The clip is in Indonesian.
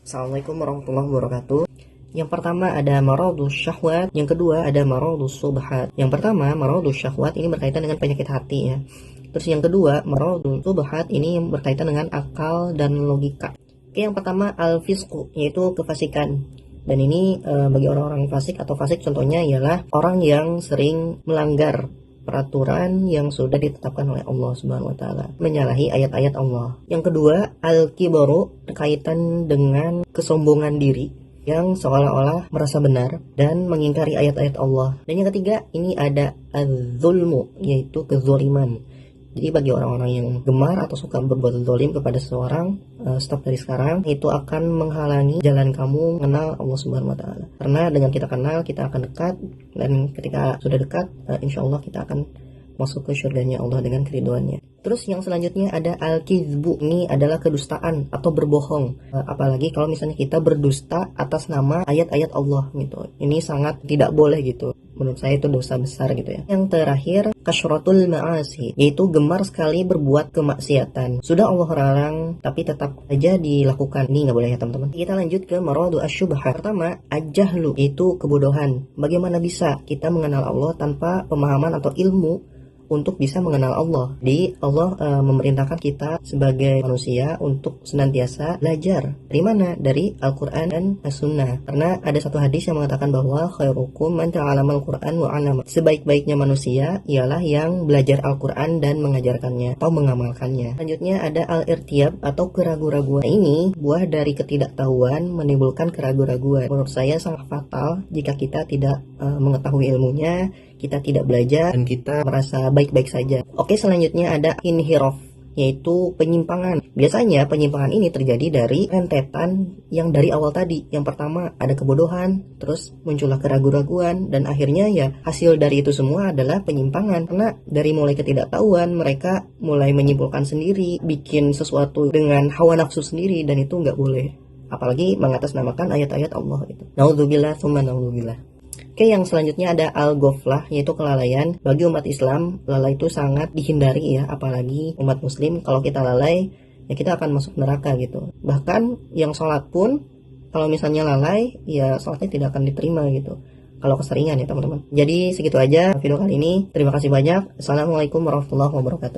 Assalamualaikum warahmatullahi wabarakatuh. Yang pertama ada maradus syahwat, yang kedua ada maradus subhat. Yang pertama maradus syahwat ini berkaitan dengan penyakit hati ya. Terus yang kedua maradus subhat ini berkaitan dengan akal dan logika. Oke, yang pertama al-fisqu yaitu kefasikan. Dan ini bagi orang-orang fasik atau fasik contohnya ialah orang yang sering melanggar peraturan yang sudah ditetapkan oleh Allah Subhanahu wa taala, menyalahi ayat-ayat Allah. Yang kedua, al-kibaru berkaitan dengan kesombongan diri yang seolah-olah merasa benar dan mengingkari ayat-ayat Allah. Dan yang ketiga, ini ada az-zulmu yaitu kezaliman. Jadi bagi orang-orang yang gemar atau suka berbuat zalim kepada seseorang, stop dari sekarang, itu akan menghalangi jalan kamu mengenal Allah Subhanahu wa taala. Karena dengan kita kenal, kita akan dekat, dan ketika sudah dekat, insya Allah kita akan masuk ke syurganya Allah dengan keriduannya. Terus yang selanjutnya ada al-kizbu. Ini adalah kedustaan atau berbohong. Apalagi kalau misalnya kita berdusta atas nama ayat-ayat Allah gitu. Ini sangat tidak boleh gitu. Menurut saya itu dosa besar gitu ya. Yang terakhir, kasyratul ma'asi, yaitu gemar sekali berbuat kemaksiatan. Sudah Allah larang, tapi tetap aja dilakukan. Ini nggak boleh ya teman-teman. Kita lanjut ke maradu asyubhat. Pertama, ajahlu, yaitu kebodohan. Bagaimana bisa kita mengenal Allah tanpa pemahaman atau ilmu untuk bisa mengenal Allah? Jadi Allah memerintahkan kita sebagai manusia untuk senantiasa belajar. Dari mana? Dari Al-Quran dan As-Sunnah. Karena ada satu hadis yang mengatakan bahwa khairukum man ta'allama al-Quran wa 'allama. Sebaik-baiknya manusia ialah yang belajar Al-Quran dan mengajarkannya atau mengamalkannya. Selanjutnya ada al-irtiyab atau keraguan-raguan. Ini buah dari ketidaktahuan menimbulkan keraguan-raguan. Menurut saya sangat fatal jika kita tidak mengetahui ilmunya, kita tidak belajar, dan kita merasa baik-baik saja. Oke, selanjutnya ada inhiraf, yaitu penyimpangan. Biasanya penyimpangan ini terjadi dari rentetan yang dari awal tadi. Yang pertama ada kebodohan, terus muncullah keraguan-raguan, dan akhirnya ya hasil dari itu semua adalah penyimpangan. Karena dari mulai ketidaktahuan, mereka mulai menyimpulkan sendiri, bikin sesuatu dengan hawa nafsu sendiri, dan itu nggak boleh. Apalagi mengatasnamakan ayat-ayat Allah itu. Naudzubillah, tsumma naudzubillah. Oke, yang selanjutnya ada al-ghaflah, yaitu kelalaian. Bagi umat Islam, lalai itu sangat dihindari ya, apalagi umat muslim. Kalau kita lalai, ya kita akan masuk neraka gitu. Bahkan yang sholat pun, kalau misalnya lalai, ya sholatnya tidak akan diterima gitu, kalau keseringan ya teman-teman. Jadi segitu aja video kali ini. Terima kasih banyak. Assalamualaikum warahmatullahi wabarakatuh.